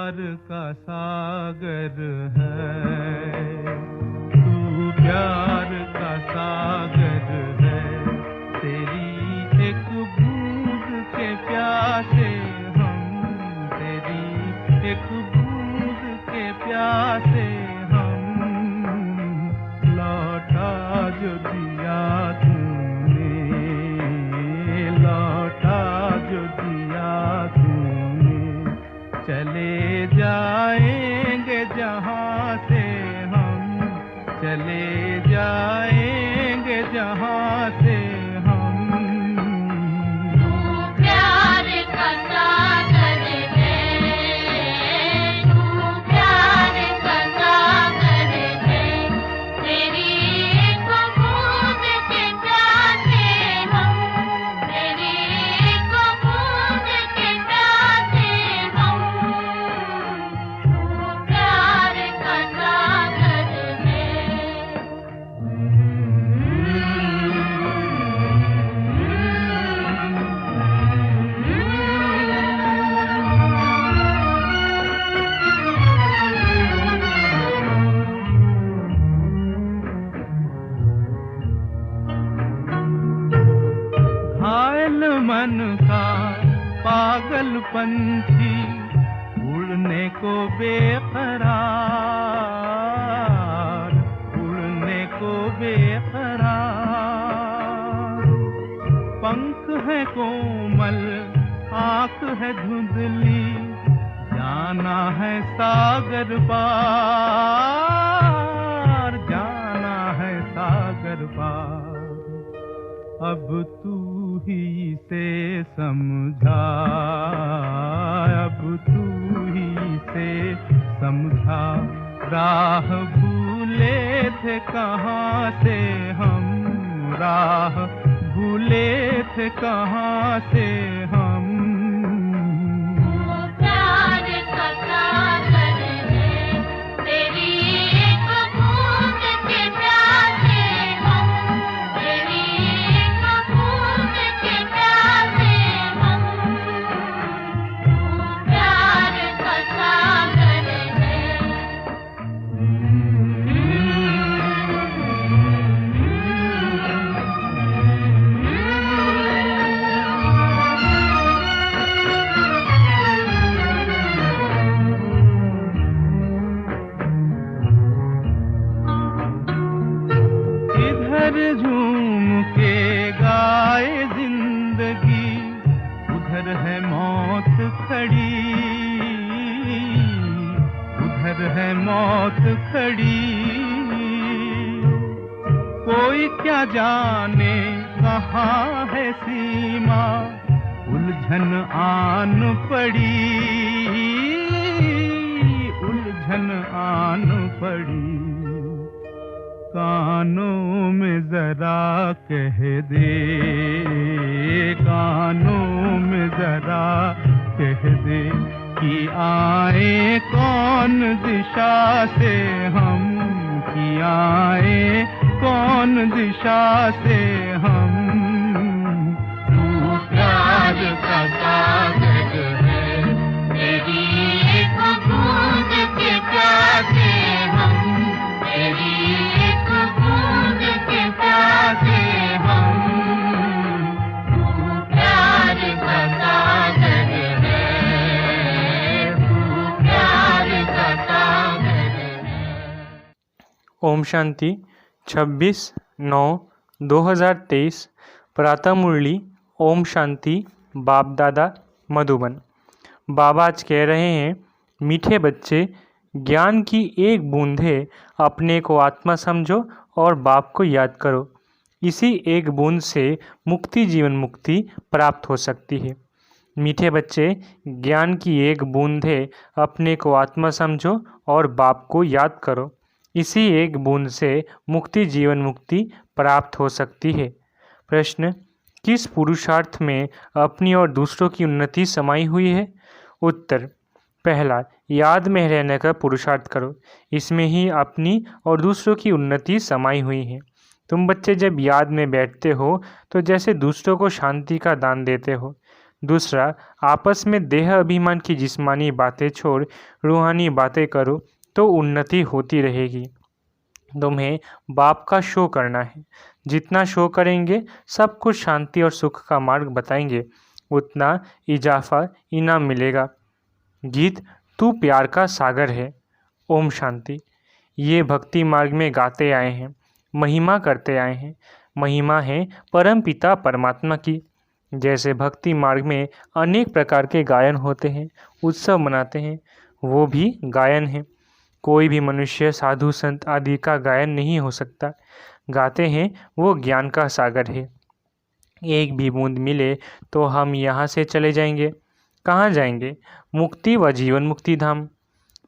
प्यार का सागर है, तू प्यार का सागर है। तेरी एक बूंद के प्यासे हम, तेरी एक बूंद के प्यासे हम। लौटा जो दिया तूने, लौटा जो दिया तूने। चले जाएंगे जहाँ से हम, चले जाएंगे जहाँ से हम। तू प्यार का सागर है, तू प्यार का सागर है। तेरी एक बूंद के प्यासे हम, तेरी एक बूंद के प्यासे हम। तू प्यार का सागर है। घायल मन का पागल पंछी, उड़ने को बेकरार, उड़ने को बेकरार। पंख है कोमल, आँख है धुंधली, जाना है सागर पार, जाना है सागर पार। अब तू ही से समझा, अब तू ही से समझा। राह भूले थे कहाँ से हम, राह भूले थे कहाँ से हम। तू प्यार का सागर है, तेरी एक बूंद के प्यासे हम, तेरी एक बूंद के प्यासे हम। तू प्यार का सागर है। इधर झूम के गाए जिंदगी, उधर है मौत खड़ी, उधर है मौत खड़ी। कोई क्या जाने कहाँ है सीमा, उलझन आन पड़ी, उलझन आन पड़ी। कानों में जरा कह दे, कानों में जरा कह दे कि आए कौन दिशा से हम, कि आए कौन दिशा से हम। तू प्यार का सागर है, तेरी एक बूंद के प्यासे हम, तेरी एक बूंद के प्यासे हम। तू प्यार का सागर है, तू प्यार का सागर है। ओम शांति 26/9/2023 प्रातः मुरली। ओम शांति। बाप दादा मधुबन। बाबा आज कह रहे हैं, मीठे बच्चे, ज्ञान की एक बूंद है, अपने को आत्मा समझो और बाप को याद करो। इसी एक बूंद से मुक्ति, जीवन मुक्ति प्राप्त हो सकती है। मीठे बच्चे, ज्ञान की एक बूंद है, अपने को आत्मा समझो और बाप को याद करो। इसी एक बूंद से मुक्ति, जीवन मुक्ति प्राप्त हो सकती है। प्रश्न, किस पुरुषार्थ में अपनी और दूसरों की उन्नति समाई हुई है? उत्तर, पहला, याद में रहने का पुरुषार्थ करो। इसमें ही अपनी और दूसरों की उन्नति समाई हुई है। तुम बच्चे जब याद में बैठते हो तो जैसे दूसरों को शांति का दान देते हो, दूसरा, आपस में देह अभिमान की जिस्मानी बातें छोड़ रूहानी बातें करो तो उन्नति होती रहेगी। तुम्हें बाप का शो करना है। जितना शो करेंगे, सब कुछ शांति और सुख का मार्ग बताएंगे, उतना इजाफा इनाम मिलेगा। गीत तू प्यार का सागर है। ओम शांति। ये भक्ति मार्ग में गाते आए हैं, महिमा करते आए हैं। महिमा है परम पिता परमात्मा की। जैसे भक्ति मार्ग में अनेक प्रकार के गायन होते हैं, उत्सव मनाते हैं, वो भी गायन है। कोई भी मनुष्य साधु संत आदि का गायन नहीं हो सकता। गाते हैं वो ज्ञान का सागर है। एक भी बूंद मिले तो हम यहाँ से चले जाएंगे। कहाँ जाएंगे? मुक्ति व जीवन मुक्ति धाम।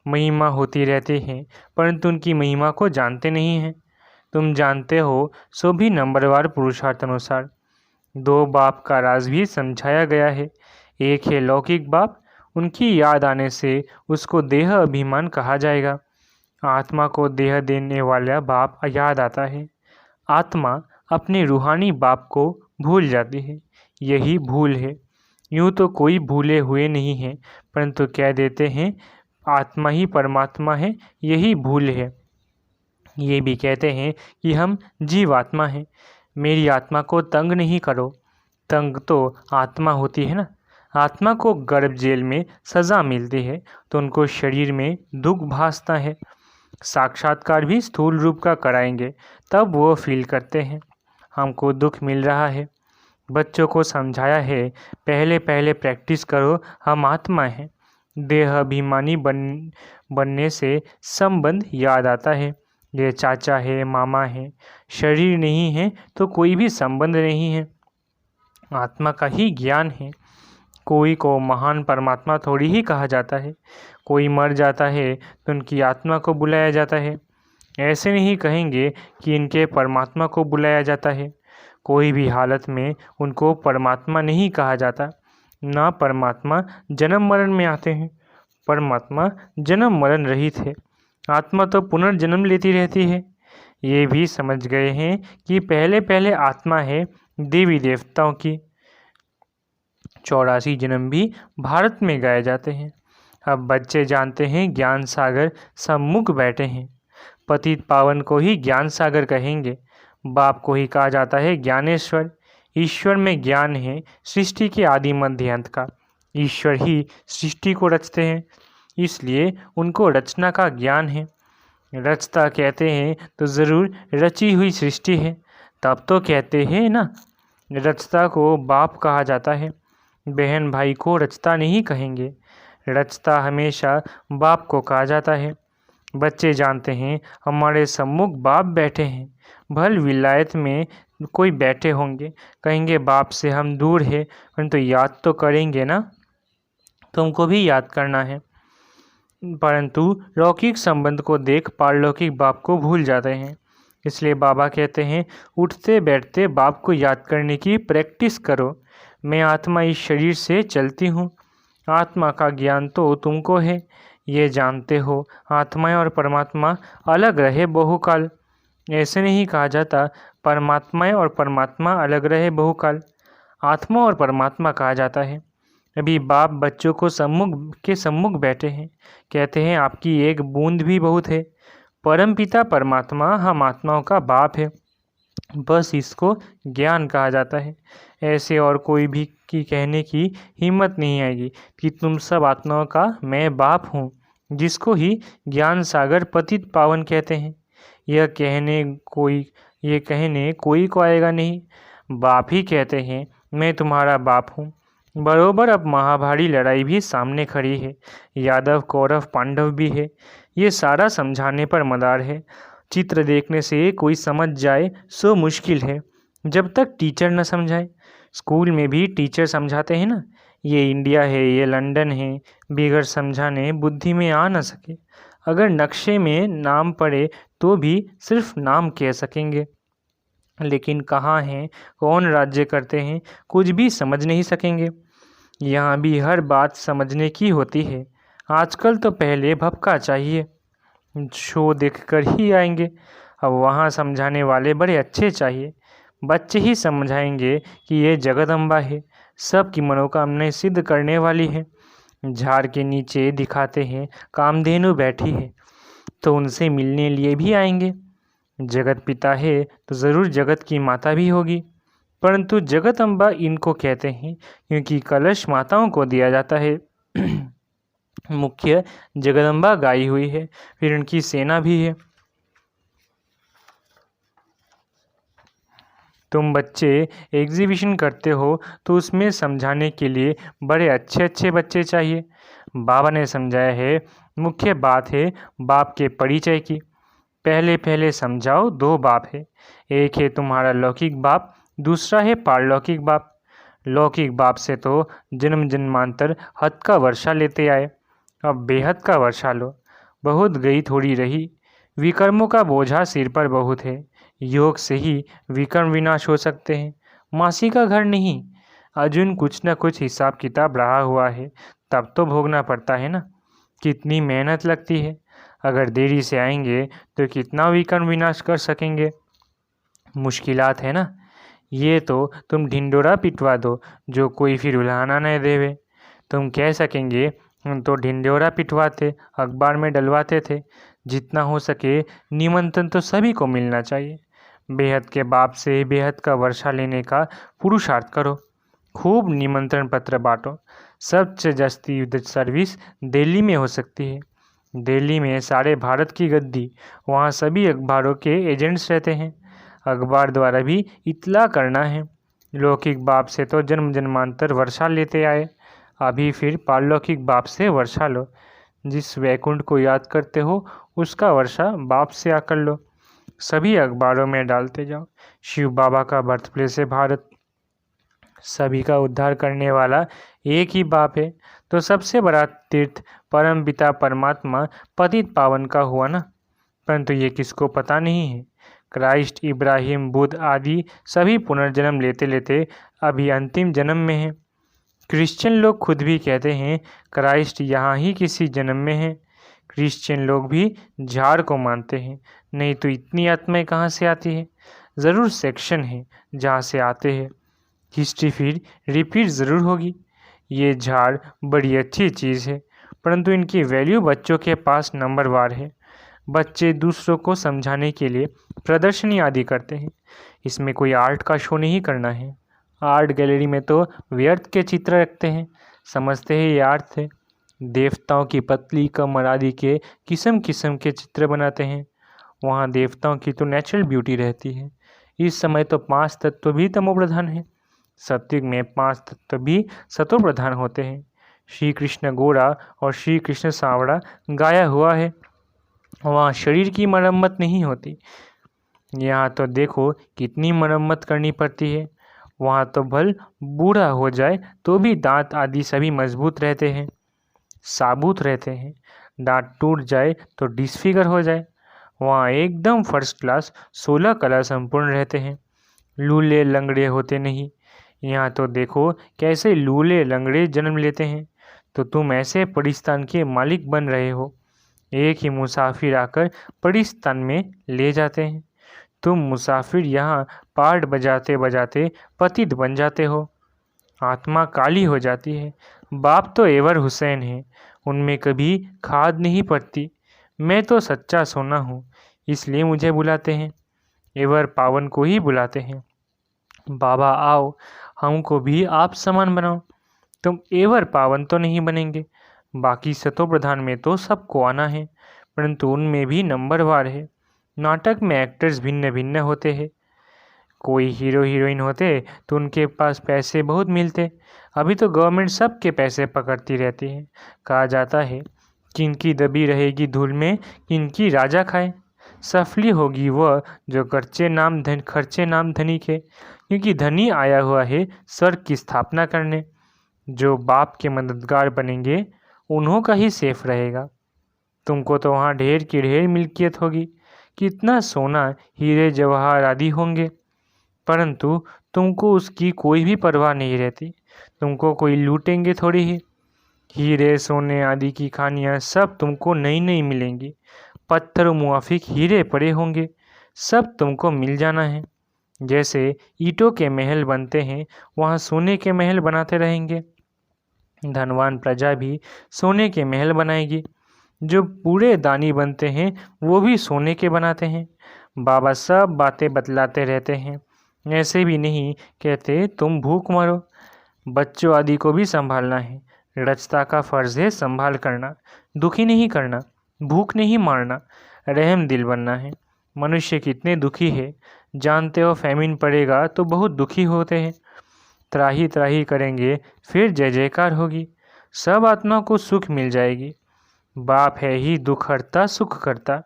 महिमा होती रहती है, परंतु उनकी महिमा को जानते नहीं हैं। तुम जानते हो सो भी नंबरवार पुरुषार्थ अनुसार। दो बाप का राज भी समझाया गया है। एक है लौकिक बाप, उनकी याद आने से उसको देह अभिमान कहा जाएगा। आत्मा को देह देने वाला बाप याद आता है। आत्मा अपने रूहानी बाप को भूल जाती है। यही भूल है। यूँ तो कोई भूले हुए नहीं है, परंतु कह देते हैं आत्मा ही परमात्मा है, यही भूल है। ये भी कहते हैं कि हम जीवात्मा हैं। मेरी आत्मा को तंग नहीं करो। तंग तो आत्मा होती है ना। आत्मा को गर्भ जेल में सज़ा मिलती है तो उनको शरीर में दुख भासता है। साक्षात्कार भी स्थूल रूप का कराएंगे, तब वो फील करते हैं हमको दुख मिल रहा है। बच्चों को समझाया है, पहले पहले प्रैक्टिस करो, हम आत्मा हैं। देह अभिमानी बनने से संबंध याद आता है। ये चाचा है, मामा है। शरीर नहीं है तो कोई भी संबंध नहीं है। आत्मा का ही ज्ञान है। कोई को महान परमात्मा थोड़ी ही कहा जाता है। कोई मर जाता है तो उनकी आत्मा को बुलाया जाता है। ऐसे नहीं कहेंगे कि इनके परमात्मा को बुलाया जाता है। कोई भी हालत में उनको परमात्मा नहीं कहा जाता। ना परमात्मा जन्म मरण में आते हैं। परमात्मा जन्म मरण रहित है। आत्मा तो पुनर्जन्म लेती रहती है। ये भी समझ गए हैं कि पहले पहले आत्मा है देवी देवताओं की। 84 जन्म भी भारत में गाए जाते हैं। अब बच्चे जानते हैं ज्ञान सागर सम्मुख बैठे हैं। पतित पावन को ही ज्ञान सागर कहेंगे। बाप को ही कहा जाता है ज्ञानेश्वर। ईश्वर में ज्ञान है सृष्टि के आदि मध्य अंत का। ईश्वर ही सृष्टि को रचते हैं, इसलिए उनको रचना का ज्ञान है। रचता कहते हैं तो ज़रूर रची हुई सृष्टि है, तब तो कहते हैं ना। रचता को बाप कहा जाता है। बहन भाई को रचता नहीं कहेंगे। रचता हमेशा बाप को कहा जाता है। बच्चे जानते हैं हमारे सम्मुख बाप बैठे हैं। भल विलायत में कोई बैठे होंगे, कहेंगे बाप से हम दूर है, परंतु याद तो करेंगे ना। तुमको भी याद करना है, परंतु लौकिक संबंध को देख पारलौकिक बाप को भूल जाते हैं। इसलिए बाबा कहते हैं उठते बैठते बाप को याद करने की प्रैक्टिस करो। मैं आत्मा इस शरीर से चलती हूँ। आत्मा का ज्ञान तो तुमको है, ये जानते हो आत्मा और परमात्मा अलग रहे बहुकाल। ऐसे नहीं कहा जाता परमात्मा और परमात्मा अलग रहे बहुकाल। आत्मा और परमात्मा कहा जाता है। अभी बाप बच्चों को सम्मुख बैठे हैं, कहते हैं आपकी एक बूंद भी बहुत है। परमपिता परमात्मा हम आत्माओं का बाप है, बस इसको ज्ञान कहा जाता है। ऐसे और कोई भी की कहने की हिम्मत नहीं आएगी कि तुम सब आत्माओं का मैं बाप हूँ, जिसको ही ज्ञान सागर पतित पावन कहते हैं। यह कहने कोई को आएगा नहीं। बाप ही कहते हैं मैं तुम्हारा बाप हूँ। बरोबर अब महाभारी लड़ाई भी सामने खड़ी है। यादव कौरव पांडव भी है। ये सारा समझाने पर मदार है। चित्र देखने से कोई समझ जाए सो मुश्किल है, जब तक टीचर न समझाए। स्कूल में भी टीचर समझाते हैं ना, ये इंडिया है, ये लंदन है, बगैर समझाने बुद्धि में आ न सके। अगर नक्शे में नाम पड़े तो भी सिर्फ नाम कह सकेंगे, लेकिन कहाँ हैं, कौन राज्य करते हैं, कुछ भी समझ नहीं सकेंगे। यहाँ भी हर बात समझने की होती है। आजकल तो पहले भपका चाहिए, शो देखकर ही आएंगे। अब वहाँ समझाने वाले बड़े अच्छे चाहिए। बच्चे ही समझाएंगे कि ये जगदम्बा है, सबकी मनोकामनाएं सिद्ध करने वाली है। झाड़ के नीचे दिखाते हैं कामधेनु बैठी है, तो उनसे मिलने लिए भी आएंगे। जगत पिता है तो ज़रूर जगत की माता भी होगी, परंतु जगत अम्बा इनको कहते हैं क्योंकि कलश माताओं को दिया जाता है। मुख्य जगदम्बा गाई हुई है, फिर उनकी सेना भी है। तुम बच्चे एग्जीबिशन करते हो तो उसमें समझाने के लिए बड़े अच्छे अच्छे बच्चे चाहिए। बाबा ने समझाया है, मुख्य बात है बाप के परिचय की। पहले पहले समझाओ, दो बाप है, एक है तुम्हारा लौकिक बाप, दूसरा है पारलौकिक बाप। लौकिक बाप से तो जन्म जन्मांतर हद का वर्षा लेते आए, अब बेहद का वर्षा लो। बहुत गई थोड़ी रही, विकर्मों का बोझा सिर पर बहुत है। योग से ही विकर्म विनाश हो सकते हैं, मासी का घर नहीं। अर्जुन कुछ न कुछ हिसाब किताब रहा हुआ है, तब तो भोगना पड़ता है ना। कितनी मेहनत लगती है, अगर देरी से आएंगे तो कितना विकर्म विनाश कर सकेंगे। मुश्किलात है ना। ये तो तुम ढिंडोरा पिटवा दो, जो कोई फिर उल्हाना न देवे। तुम कह सकेंगे हम तो ढिंडोरा पिटवाते, अखबार में डलवाते थे। जितना हो सके निमंत्रण तो सभी को मिलना चाहिए। बेहद के बाप से बेहद का वर्षा लेने का पुरुषार्थ करो, खूब निमंत्रण पत्र बांटो। सबसे जस्ती युद्ध सर्विस दिल्ली में हो सकती है। दिल्ली में सारे भारत की गद्दी, वहाँ सभी अखबारों के एजेंट्स रहते हैं। अखबार द्वारा भी इतला करना है। लौकिक बाप से तो जन्म जन्मांतर वर्षा लेते आए, अभी फिर पारलौकिक बाप से वर्षा लो। जिस वैकुंठ को याद करते हो उसका वर्षा बाप से आकर लो। सभी अखबारों में डालते जाओ, शिव बाबा का बर्थ प्लेस है भारत, सभी का उद्धार करने वाला एक ही बाप है। तो सबसे बड़ा तीर्थ परम पिता परमात्मा पतित पावन का हुआ ना। परंतु ये किसको पता नहीं है। क्राइस्ट, इब्राहिम, बुद्ध आदि सभी पुनर्जन्म लेते लेते अभी अंतिम जन्म में हैं। क्रिश्चियन लोग खुद भी कहते हैं क्राइस्ट यहाँ ही किसी जन्म में है। क्रिश्चियन लोग भी झाड़ को मानते हैं, नहीं तो इतनी आत्माएं कहाँ से आती है। ज़रूर सेक्शन है जहाँ से आते हैं। हिस्ट्री फिर रिपीट ज़रूर होगी। ये झाड़ बड़ी अच्छी चीज़ है, परंतु इनकी वैल्यू बच्चों के पास नंबरवार है। बच्चे दूसरों को समझाने के लिए प्रदर्शनी आदि करते हैं। इसमें कोई आर्ट का शो नहीं करना है। आर्ट गैलरी में तो व्यर्थ के चित्र रखते हैं, समझते हैं ये आर्ट है। देवताओं की पतली कमर आदि के किस्म किस्म के चित्र बनाते हैं। वहाँ देवताओं की तो नेचुरल ब्यूटी रहती है। इस समय तो 5 तत्व भी तमोप्रधान है, सत्युग में 5 तत्व भी सतोप्रधान होते हैं। श्री कृष्ण गोरा और श्री कृष्ण सांवड़ा गाया हुआ है। वहाँ शरीर की मरम्मत नहीं होती, यहाँ तो देखो कितनी मरम्मत करनी पड़ती है। वहाँ तो भल बूढ़ा हो जाए तो भी दांत आदि सभी मजबूत रहते हैं, साबुत रहते हैं। दांत टूट जाए तो डिसफिगर हो जाए, वहाँ एकदम फर्स्ट क्लास 16 कला संपूर्ण रहते हैं। लूले लंगड़े होते नहीं। यहाँ तो देखो कैसे लूले लंगड़े जन्म लेते हैं। तो तुम ऐसे परिस्तान के मालिक बन रहे हो। एक ही मुसाफिर आकर परिस्तान में ले जाते हैं। तुम मुसाफिर यहाँ पार्ट बजाते बजाते पतित बन जाते हो। आत्मा काली हो जाती है। बाप तो एवर हुसैन है, उनमें कभी खाद नहीं पड़ती। मैं तो सच्चा सोना हूँ, इसलिए मुझे बुलाते हैं। एवर पावन को ही बुलाते हैं। बाबा आओ, हमको भी आप समान बनाओ। तुम एवर पावन तो नहीं बनेंगे। बाकी सतो प्रधान में तो सबको आना है, परंतु उनमें भी नंबरवार है। नाटक में एक्टर्स भिन्न भिन्न होते हैं। कोई हीरो हीरोइन होते तो उनके पास पैसे बहुत मिलते। अभी तो गवर्नमेंट सबके पैसे पकड़ती रहती है। कहा जाता है किनकी दबी रहेगी धूल में, किनकी राजा खाए। सफली होगी वह जो खर्चे नाम धनी के, क्योंकि धनी आया हुआ है स्वर्ग की स्थापना करने। जो बाप के मददगार बनेंगे उन्हों का ही सेफ रहेगा। तुमको तो वहाँ ढेर की ढेर मिल्कियत होगी, कितना सोना हीरे जवाहर आदि होंगे, परंतु तुमको उसकी कोई भी परवाह नहीं रहती। तुमको कोई लूटेंगे थोड़ी ही। हीरे सोने आदि की खानियाँ सब तुमको नई नई मिलेंगी। पत्थर मुआफिक हीरे पड़े होंगे, सब तुमको मिल जाना है। जैसे ईंटों के महल बनते हैं, वहाँ सोने के महल बनाते रहेंगे। धनवान प्रजा भी सोने के महल बनाएगी। जो पूरे दानी बनते हैं वो भी सोने के बनाते हैं। बाबा सब बातें बतलाते रहते हैं। ऐसे भी नहीं कहते तुम भूख मरो। बच्चों आदि को भी संभालना है। रचता का फर्ज है संभाल करना, दुखी नहीं करना, भूख नहीं मारना, रहम दिल बनना है। मनुष्य कितने दुखी है, जानते हो फैमिन पड़ेगा तो बहुत दुखी होते हैं। त्राही त्राही करेंगे फिर जय जयकार होगी, सब आत्मा को सुख मिल जाएगी। बाप है ही दुख हरता सुख करता।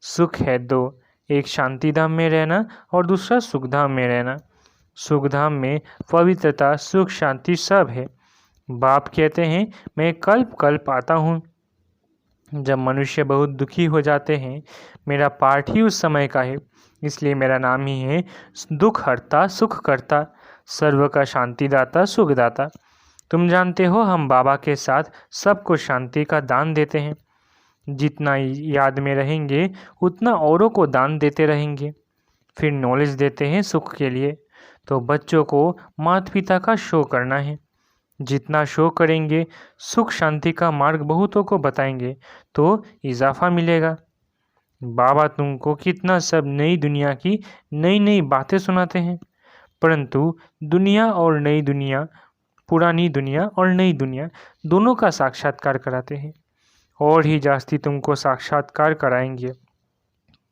सुख है दो, एक शांति धाम में रहना और दूसरा सुख धाम में रहना। सुख धाम में पवित्रता सुख शांति सब है। बाप कहते हैं मैं कल्प कल्प आता हूँ। जब मनुष्य बहुत दुखी हो जाते हैं, मेरा पाठ ही उस समय का है, इसलिए मेरा नाम ही है दुख हरता सुख करता, सर्व का शांतिदाता सुखदाता। तुम जानते हो हम बाबा के साथ सबको शांति का दान देते हैं। जितना याद में रहेंगे उतना औरों को दान देते रहेंगे। फिर नॉलेज देते हैं सुख के लिए। तो बच्चों को माता पिता का शो करना है। जितना शो करेंगे सुख शांति का मार्ग बहुतों को बताएंगे तो इजाफा मिलेगा। बाबा तुमको कितना सब नई दुनिया की नई नई बातें सुनाते हैं, परंतु दुनिया और नई दुनिया, पुरानी दुनिया और नई दुनिया दोनों का साक्षात्कार कराते हैं। और ही जास्ती तुमको साक्षात्कार कराएंगे,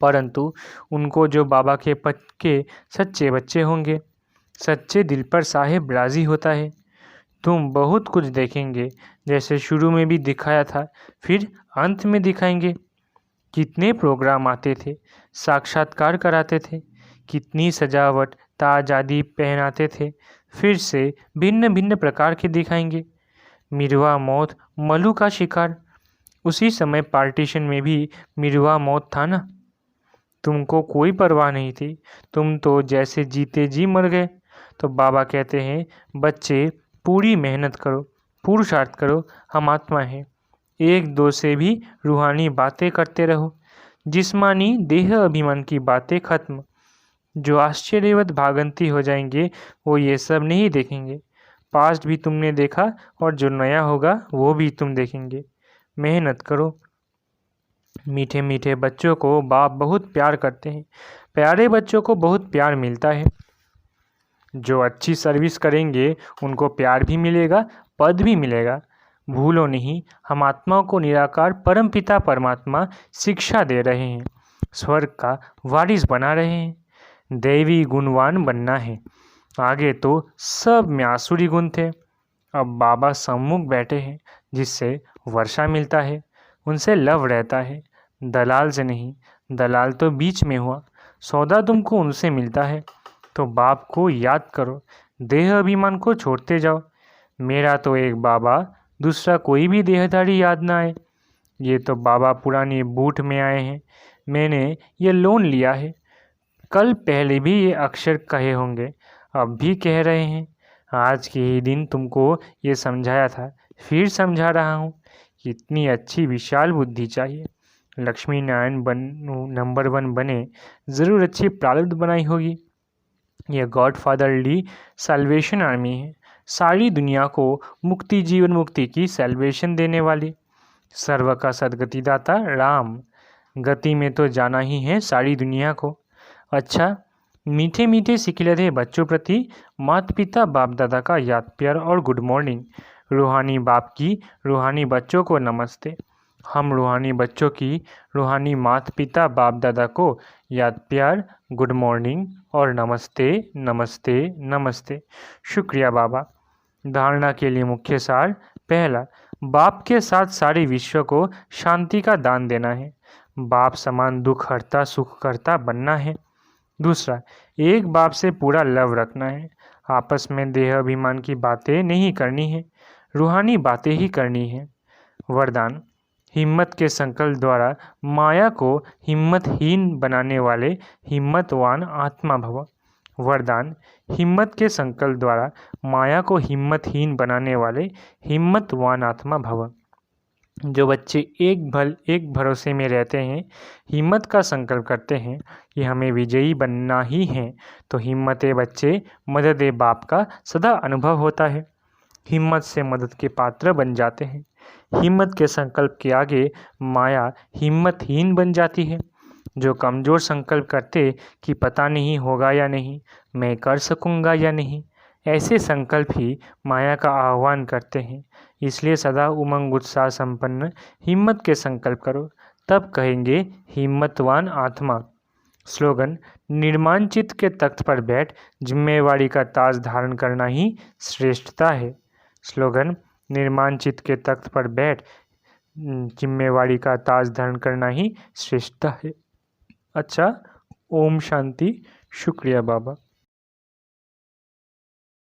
परंतु उनको जो बाबा के पक्के सच्चे बच्चे होंगे। सच्चे दिल पर साहेब राजी होता है। तुम बहुत कुछ देखेंगे, जैसे शुरू में भी दिखाया था, फिर अंत में दिखाएंगे। कितने प्रोग्राम आते थे, साक्षात्कार कराते थे, कितनी सजावट ताज आदि पहनाते थे, फिर से भिन्न भिन्न प्रकार के दिखाएंगे। मिरवा मौत मलू का शिकार, उसी समय पार्टीशन में भी मिरवा मौत था ना। तुमको कोई परवाह नहीं थी, तुम तो जैसे जीते जी मर गए। तो बाबा कहते हैं बच्चे पूरी मेहनत करो, पुरुषार्थ करो, हम आत्मा हैं। एक दो से भी रूहानी बातें करते रहो। जिस्मानी देह अभिमान की बातें खत्म। जो आश्चर्यवत भागंती हो जाएंगे वो ये सब नहीं देखेंगे। पास्ट भी तुमने देखा और जो नया होगा वो भी तुम देखेंगे। मेहनत करो। मीठे मीठे बच्चों को बाप बहुत प्यार करते हैं। प्यारे बच्चों को बहुत प्यार मिलता है। जो अच्छी सर्विस करेंगे उनको प्यार भी मिलेगा, पद भी मिलेगा। भूलो नहीं, हम आत्माओं को निराकार परमपिता परमात्मा शिक्षा दे रहे हैं, स्वर्ग का वारिस बना रहे हैं। दैवी गुणवान बनना है। आगे तो सब में आसुरी गुण थे, अब बाबा सम्मुख बैठे हैं, जिससे वर्षा मिलता है, उनसे लव रहता है। दलाल से नहीं, दलाल तो बीच में हुआ, सौदा तुमको उनसे मिलता है। तो बाप को याद करो, देह अभिमान को छोड़ते जाओ। मेरा तो एक बाबा, दूसरा कोई भी देहधारी याद ना आए। ये तो बाबा पुरानी बूट में आए हैं, मैंने ये लोन लिया है। कल पहले भी ये अक्षर कहे होंगे, अब भी कह रहे हैं। आज के ही दिन तुमको ये समझाया था, फिर समझा रहा हूँ। इतनी अच्छी विशाल बुद्धि चाहिए। लक्ष्मी नारायण नंबर 1 बने, ज़रूर अच्छी प्रारब्ध बनाई होगी। यह गॉड फादरली सैल्वेशन आर्मी है, सारी दुनिया को मुक्ति, जीवन मुक्ति की सैल्वेशन देने वाली, सर्व का सदगतिदाता राम। गति में तो जाना ही है सारी दुनिया को। अच्छा, मीठे मीठे सिखिलते बच्चों प्रति माता पिता बाप दादा का याद प्यार और गुड मॉर्निंग। रूहानी बाप की रूहानी बच्चों को नमस्ते। हम रूहानी बच्चों की रूहानी माता पिता बाप दादा को याद प्यार, गुड मॉर्निंग और नमस्ते नमस्ते नमस्ते। शुक्रिया बाबा। धारणा के लिए मुख्य सार। पहला, बाप के साथ सारे विश्व को शांति का दान देना है। बाप समान दुख हरता सुख करता बनना है। दूसरा, एक बाप से पूरा लव रखना है। आपस में देह अभिमान की बातें नहीं करनी है, रूहानी बातें ही करनी है। वरदान, हिम्मत के संकल्प द्वारा माया को हिम्मतहीन बनाने वाले हिम्मतवान आत्मा भव। वरदान, हिम्मत के संकल्प द्वारा माया को हिम्मतहीन बनाने वाले हिम्मतवान आत्मा भव। जो बच्चे एक भरोसे में रहते हैं, हिम्मत का संकल्प करते हैं कि हमें विजयी बनना ही है, तो हिम्मते बच्चे मदद बाप का सदा अनुभव होता है। हिम्मत से मदद के पात्र बन जाते हैं। हिम्मत के संकल्प के आगे माया हिम्मतहीन बन जाती है। जो कमज़ोर संकल्प करते कि पता नहीं होगा या नहीं, मैं कर सकूँगा या नहीं, ऐसे संकल्प ही माया का आह्वान करते हैं। इसलिए सदा उमंग उत्साह संपन्न हिम्मत के संकल्प करो, तब कहेंगे हिम्मतवान आत्मा। स्लोगन: निर्माण चित्त के तख्त पर बैठ जिम्मेवारी का ताज धारण करना ही श्रेष्ठता है। स्लोगन: निर्माण चित्त के तख्त पर बैठ जिम्मेवारी का ताज धारण करना ही श्रेष्ठता है। अच्छा, ओम शांति। शुक्रिया बाबा।